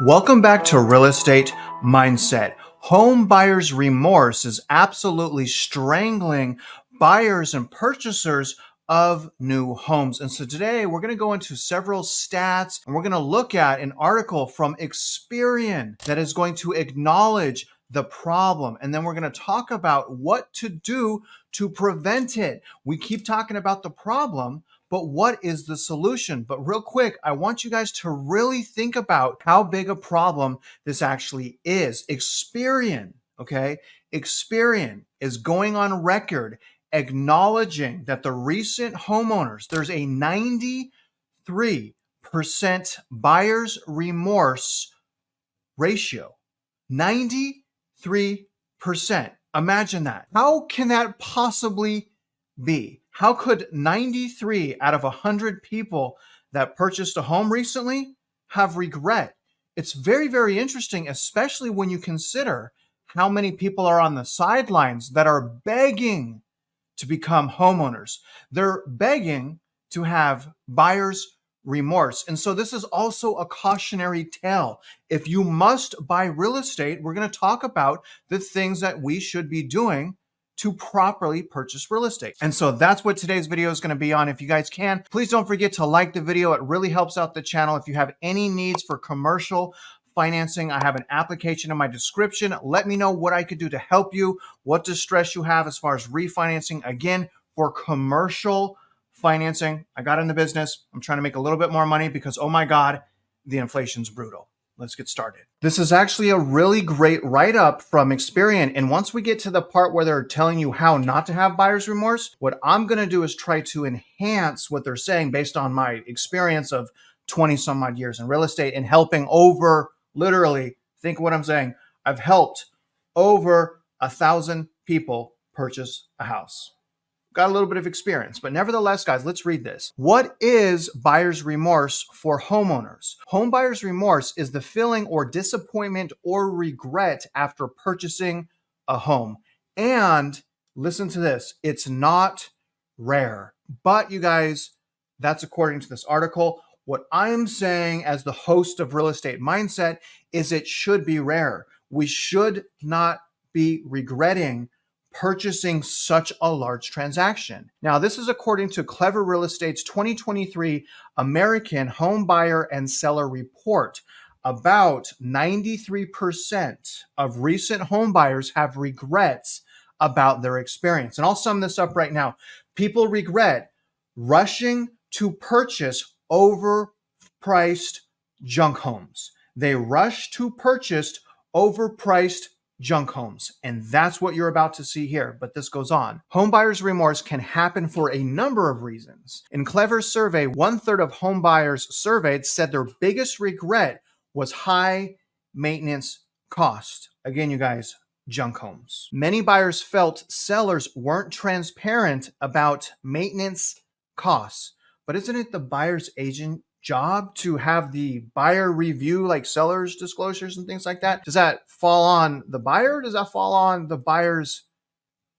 Welcome back to Real Estate Mindset. Home buyers' remorse is absolutely strangling buyers and purchasers of new homes. And so today we're going to go into several stats and we're going to look at an article from Experian that is going to acknowledge the problem. And then we're going to talk about what to do to prevent it. We keep talking about the problem, but what is the solution? But real quick, I want you guys to really think about how big a problem this actually is. Experian, okay? Experian is going on record acknowledging that the recent homeowners, there's a 93% buyer's remorse ratio. 93%. Imagine that. How can that possibly be? How could 93 out of 100 people that purchased a home recently have regret? It's very, very interesting, especially when you consider how many people are on the sidelines that are begging to become homeowners. They're begging to have buyer's remorse. And so this is also a cautionary tale. If you must buy real estate, we're going to talk about the things that we should be doing to properly purchase real estate. And so that's what today's video is going to be on. If you guys can, please don't forget to like the video. It really helps out the channel. If you have any needs for commercial financing, I have an application in my description. Let me know what I could do to help you, what distress you have as far as refinancing. Again, for commercial financing, I got in the business. I'm trying to make a little bit more money because, oh my God, the inflation's brutal. Let's get started. This is actually a really great write-up from Experian. And once we get to the part where they're telling you how not to have buyer's remorse, what I'm going to do is try to enhance what they're saying based on my experience of 20 some odd years in real estate and helping over, literally, think what I'm saying, I've helped over 1,000 people purchase a house. Got a little bit of experience, but nevertheless, guys, let's read this. What is buyer's remorse for homeowners? Home buyer's remorse is the feeling or disappointment or regret after purchasing a home. And listen to this, it's not rare. But you guys, that's according to this article. What I'm saying as the host of Real Estate Mindset is it should be rare. We should not be regretting purchasing such a large transaction. Now, this is according to Clever Real Estate's 2023 American Home Buyer and Seller Report. About 93% of recent home buyers have regrets about their experience. And I'll sum this up right now. People regret rushing to purchase overpriced junk homes. They rush to purchase overpriced junk homes. And that's what you're about to see here. But this goes on. Home buyer's remorse can happen for a number of reasons. In Clever's survey, 1/3 of home buyers surveyed said their biggest regret was high maintenance cost. Again, you guys, junk homes. Many buyers felt sellers weren't transparent about maintenance costs. But isn't it the buyer's agent job to have the buyer review like seller's disclosures and things like that? Does that fall on the buyer? Or does that fall on the buyer's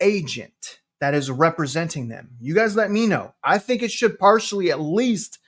agent that is representing them? You guys let me know. I think it should at least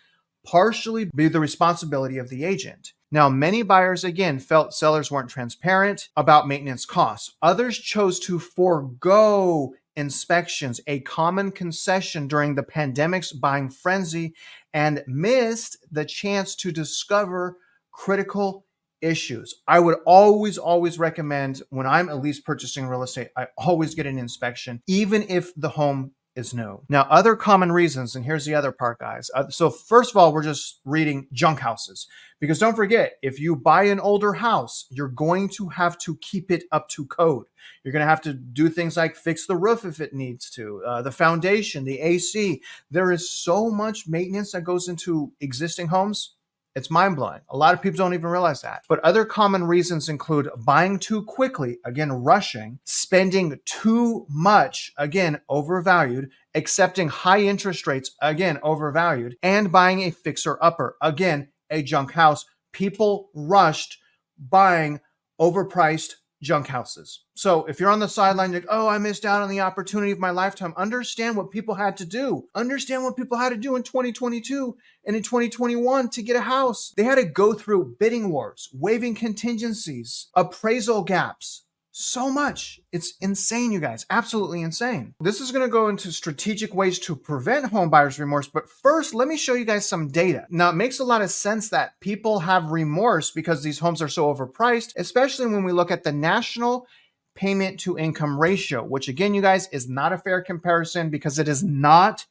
partially be the responsibility of the agent. Now, many buyers, again, felt sellers weren't transparent about maintenance costs. Others chose to forego inspections, a common concession during the pandemic's buying frenzy, and missed the chance to discover critical issues. I would always recommend, when I'm at least purchasing real estate, I always get an inspection, even if the home is new. Now, other common reasons, and here's the other part, guys. So first of all, we're just reading junk houses, because don't forget, if you buy an older house, you're going to have to keep it up to code. You're going to have to do things like fix the roof if it needs to, the foundation, the AC. There is so much maintenance that goes into existing homes. It's mind-blowing. A lot of people don't even realize that. But other common reasons include buying too quickly, again, rushing, spending too much, again, overvalued, accepting high interest rates, again, overvalued, and buying a fixer-upper, again, a junk house. People rushed buying overpriced junk houses. So if you're on the sideline, you're like, oh, I missed out on the opportunity of my lifetime. Understand what people had to do. Understand what people had to do in 2022 and in 2021 to get a house. They had to go through bidding wars, waiving contingencies, appraisal gaps. So much. It's insane, you guys. Absolutely insane. This is going to go into strategic ways to prevent home buyer's remorse. But first, let me show you guys some data. Now, it makes a lot of sense that people have remorse because these homes are so overpriced, especially when we look at the national payment to income ratio, which again, you guys, is not a fair comparison because it is not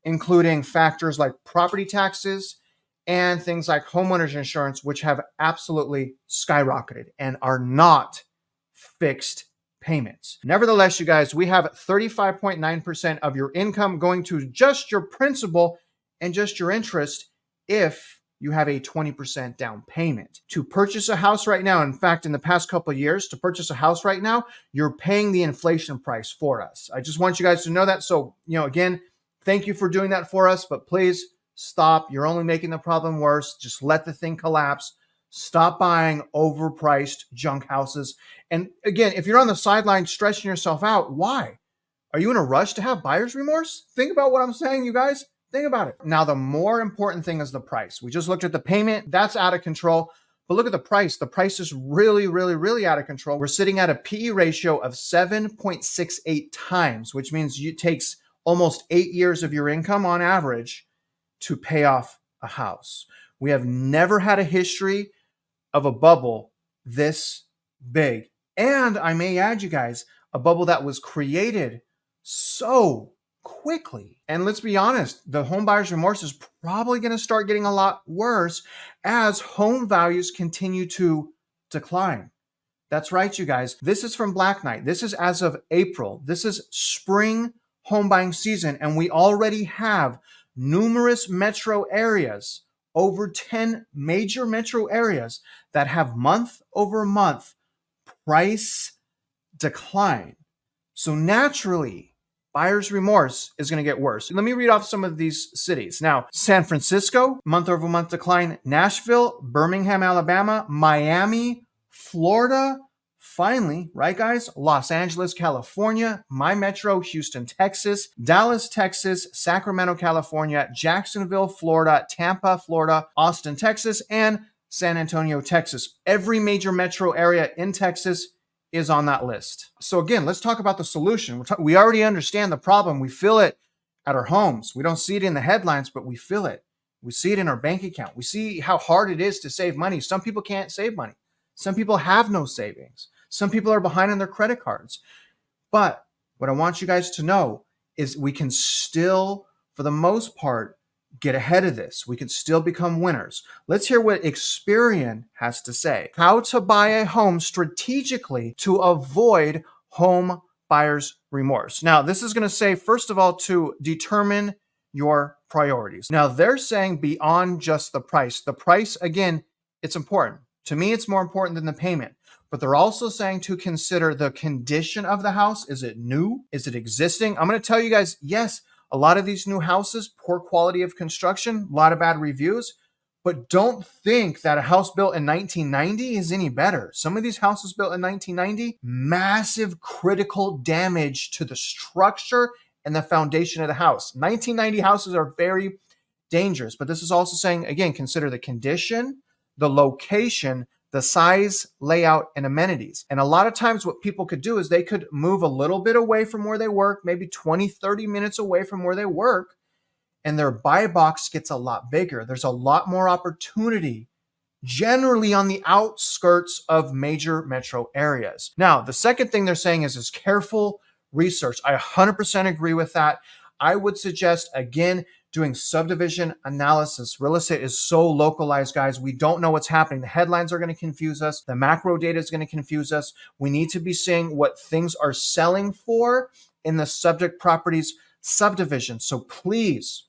including factors like property taxes and things like homeowners insurance, which have absolutely skyrocketed and are not fixed payments. Nevertheless, you guys, we have 35.9% of your income going to just your principal and just your interest if you have a 20% down payment. To purchase a house right now, in fact, in the past couple of years, to purchase a house right now, you're paying the inflation price for us. I just want you guys to know that. So, again, thank you for doing that for us, but please stop. You're only making the problem worse. Just let the thing collapse. Stop buying overpriced junk houses. And again, if you're on the sideline stressing yourself out, why? Are you in a rush to have buyer's remorse? Think about what I'm saying, you guys. Think about it. Now, the more important thing is the price. We just looked at the payment. That's out of control. But look at the price. The price is really, really, really out of control. We're sitting at a PE ratio of 7.68 times, which means it takes almost 8 years of your income on average to pay off a house. We have never had a history of a bubble this big. And I may add, you guys, a bubble that was created so quickly. And let's be honest, the home buyer's remorse is probably going to start getting a lot worse as home values continue to decline. That's right, you guys. This is from Black Knight. This is as of April. This is spring home buying season. And we already have numerous metro areas, over 10 major metro areas that have month over month price decline. So naturally, buyer's remorse is going to get worse. Let me read off some of these cities. Now, San Francisco, month over month decline. Nashville, Birmingham, Alabama, Miami, Florida. Finally, right guys, Los Angeles, California, my metro, Houston, Texas, Dallas, Texas, Sacramento, California, Jacksonville, Florida, Tampa, Florida, Austin, Texas, and San Antonio, Texas. Every major metro area in Texas is on that list. So again, let's talk about the solution. We already understand the problem. We feel it at our homes. We don't see it in the headlines, but we feel it. We see it in our bank account. We see how hard it is to save money. Some people can't save money. Some people have no savings. Some people are behind on their credit cards. But what I want you guys to know is we can still, for the most part, get ahead of this. We can still become winners. Let's hear what Experian has to say. How to buy a home strategically to avoid home buyer's remorse. Now, this is going to say, first of all, to determine your priorities. Now, they're saying beyond just the price. The price, again, it's important. To me, it's more important than the payment. But they're also saying to consider the condition of the house. Is it new? Is it existing? I'm going to tell you guys, yes, a lot of these new houses, poor quality of construction, a lot of bad reviews. But don't think that a house built in 1990 is any better. Some of these houses built in 1990, massive critical damage to the structure and the foundation of the house. 1990 houses are very dangerous. But this is also saying, again, consider the condition, the location, the size, layout, and amenities. And a lot of times what people could do is they could move a little bit away from where they work, maybe 20, 30 minutes away from where they work, and their buy box gets a lot bigger. There's a lot more opportunity generally on the outskirts of major metro areas. Now, the second thing they're saying is careful research. I 100% agree with that. I would suggest, again, doing subdivision analysis. Real estate is so localized, guys. We don't know what's happening. The headlines are going to confuse us. The macro data is going to confuse us. We need to be seeing what things are selling for in the subject properties subdivision. So please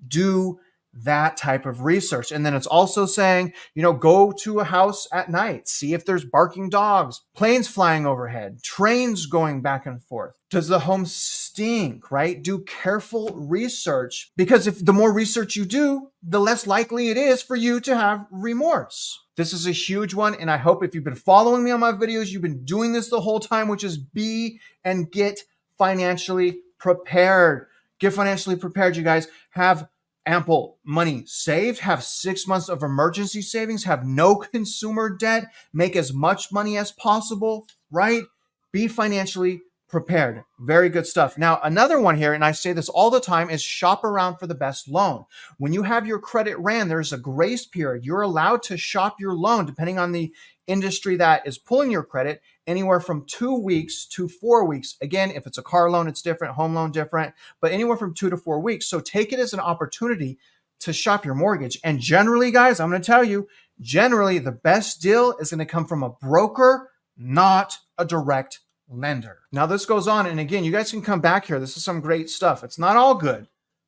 do that type of research. And then it's also saying, go to a house at night, see if there's barking dogs, planes flying overhead, trains going back and forth. Does the home stink, right? Do careful research, because if the more research you do, the less likely it is for you to have remorse. This is a huge one. And I hope if you've been following me on my videos, you've been doing this the whole time, which is be and get financially prepared. Get financially prepared, you guys. Have ample money saved, have 6 months of emergency savings, have no consumer debt, make as much money as possible, right? Be financially prepared. Very good stuff. Now, another one here, and I say this all the time, is shop around for the best loan. When you have your credit ran, there's a grace period. You're allowed to shop your loan, depending on the industry that is pulling your credit, anywhere from 2 weeks to 4 weeks. Again, if it's a car loan, it's different, home loan different, but anywhere from 2 to 4 weeks. So take it as an opportunity to shop your mortgage. And generally, guys, I'm going to tell you, generally the best deal is going to come from a broker, not a direct lender. Now this goes on, and again, you guys can come back here. This is some great stuff. It's not all good,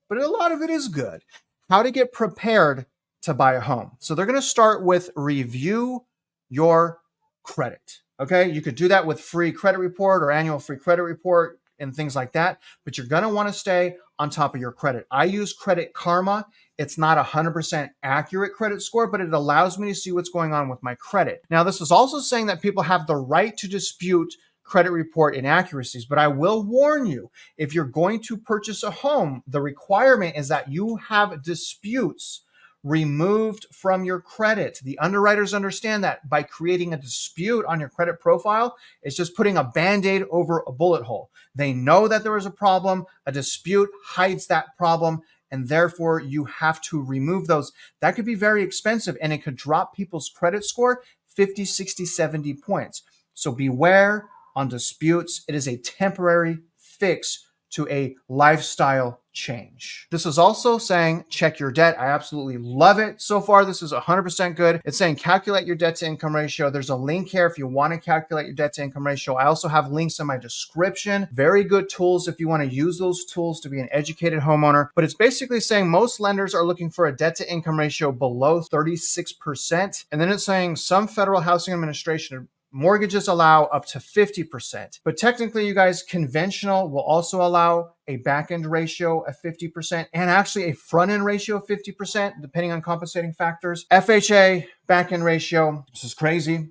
but a lot of it is good. How to get prepared to buy a home. So they're going to start with review your credit. Okay, you could do that with free credit report or annual free credit report and things like that, but you're going to want to stay on top of your credit. I use Credit Karma. It's not 100% accurate credit score, but it allows me to see what's going on with my credit. Now, this is also saying that people have the right to dispute credit report inaccuracies, but I will warn you, if you're going to purchase a home, the requirement is that you have disputes removed from your credit. The underwriters understand that by creating a dispute on your credit profile, it's just putting a Band-Aid over a bullet hole. They know that there is a problem. A dispute hides that problem, and therefore you have to remove those. That could be very expensive, and it could drop people's credit score 50, 60, 70 points. So beware on disputes. It is a temporary fix to a lifestyle change. This is also saying check your debt. I absolutely love it. So far, this is 100% good. It's saying calculate your debt to income ratio. There's a link here if you want to calculate your debt to income ratio. I also have links in my description. Very good tools if you want to use those tools to be an educated homeowner. But it's basically saying most lenders are looking for a debt to income ratio below 36%. And then it's saying some Federal Housing Administration mortgages allow up to 50%. But technically, you guys, conventional will also allow a back-end ratio of 50% and actually a front-end ratio of 50%, depending on compensating factors. FHA back-end ratio, this is crazy,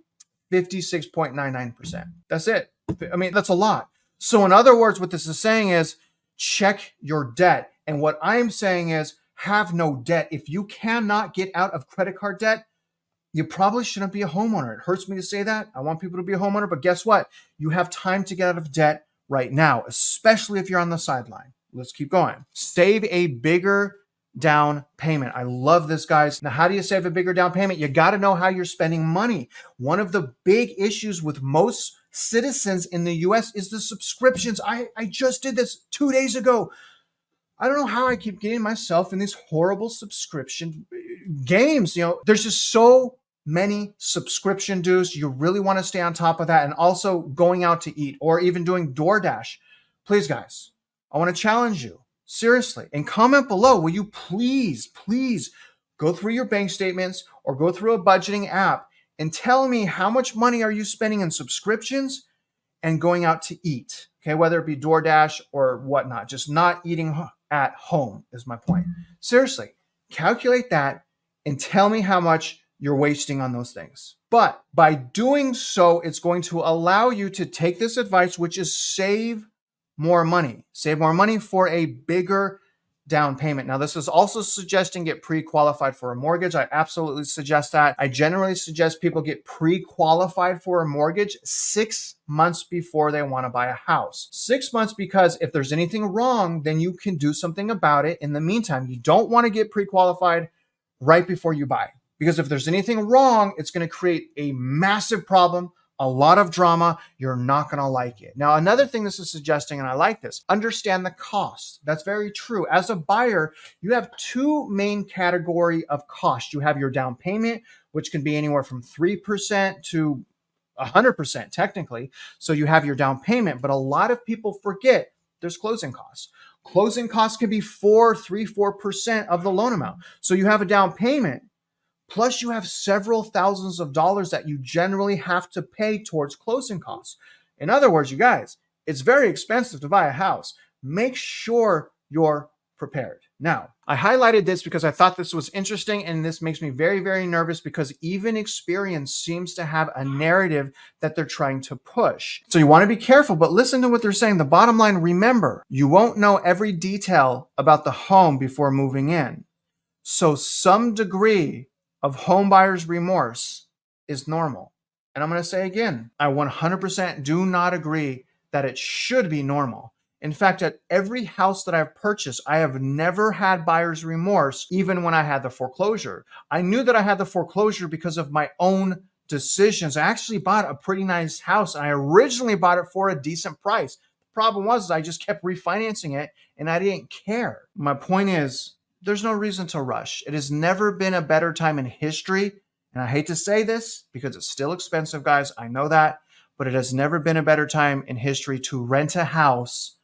56.99%. That's it. I mean, that's a lot. So in other words, what this is saying is check your debt. And what I'm saying is have no debt. If you cannot get out of credit card debt, you probably shouldn't be a homeowner. It hurts me to say that. I want people to be a homeowner, but guess what? You have time to get out of debt right now, especially if you're on the sideline. Let's keep going. Save a bigger down payment. I love this, guys. Now, how do you save a bigger down payment? You got to know how you're spending money. One of the big issues with most citizens in the US is the subscriptions. I just did this 2 days ago. I don't know how I keep getting myself in these horrible subscription games. There's just so many subscription dues. You really want to stay on top of that. And also going out to eat or even doing DoorDash. Please, guys, I want to challenge you. Seriously. And comment below, will you please go through your bank statements or go through a budgeting app and tell me how much money are you spending in subscriptions and going out to eat? Okay, whether it be DoorDash or whatnot, just not eating at home is my point. Seriously, calculate that and tell me how much you're wasting on those things. But by doing so, it's going to allow you to take this advice, which is save more money. Save more money for a bigger down payment. Now, this is also suggesting get pre-qualified for a mortgage. I absolutely suggest that. I generally suggest people get pre-qualified for a mortgage 6 months before they want to buy a house. 6 months, because if there's anything wrong, then you can do something about it. In the meantime, you don't want to get pre-qualified right before you buy, because if there's anything wrong, it's going to create a massive problem, a lot of drama. You're not going to like it. Now, another thing this is suggesting, and I like this, understand the cost. That's very true. As a buyer, you have two main category of cost. You have your down payment, which can be anywhere from 3% to 100% technically. So you have your down payment, but a lot of people forget there's closing costs. Closing costs can be 4% of the loan amount. So you have a down payment, plus you have several thousands of dollars that you generally have to pay towards closing costs. In other words, you guys, it's very expensive to buy a house. Make sure you're prepared. Now, I highlighted this because I thought this was interesting, and this makes me very, very nervous because even experience seems to have a narrative that they're trying to push. So you want to be careful, but listen to what they're saying. The bottom line, remember, you won't know every detail about the home before moving in. So some degree of home buyer's remorse is normal. And I'm going to say again, I 100% do not agree that it should be normal. In fact, at every house that I've purchased, I have never had buyer's remorse, even when I had the foreclosure. I knew that I had the foreclosure because of my own decisions. I actually bought a pretty nice house, and I originally bought it for a decent price. The problem was I just kept refinancing it, and I didn't care. My point is, there's no reason to rush. It has never been a better time in history. And I hate to say this because it's still expensive, guys. I know that. But it has never been a better time in history to rent a house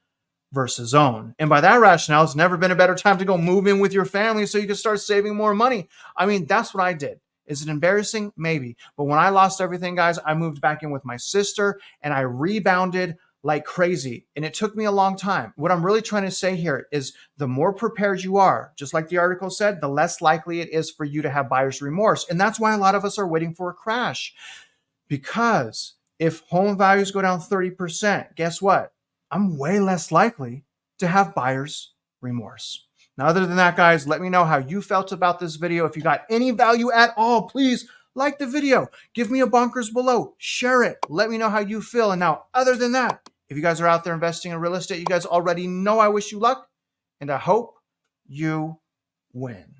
versus own. And by that rationale, it's never been a better time to go move in with your family so you can start saving more money. I mean, that's what I did. Is it embarrassing? Maybe. But when I lost everything, guys, I moved back in with my sister and I rebounded like crazy. And it took me a long time. What I'm really trying to say here is the more prepared you are, just like the article said, the less likely it is for you to have buyer's remorse. And that's why a lot of us are waiting for a crash. Because if home values go down 30%, guess what? I'm way less likely to have buyer's remorse. Now, other than that, guys, let me know how you felt about this video. If you got any value at all, please like the video. Give me a bonkers below. Share it. Let me know how you feel. And now, other than that, if you guys are out there investing in real estate, you guys already know I wish you luck, and I hope you win.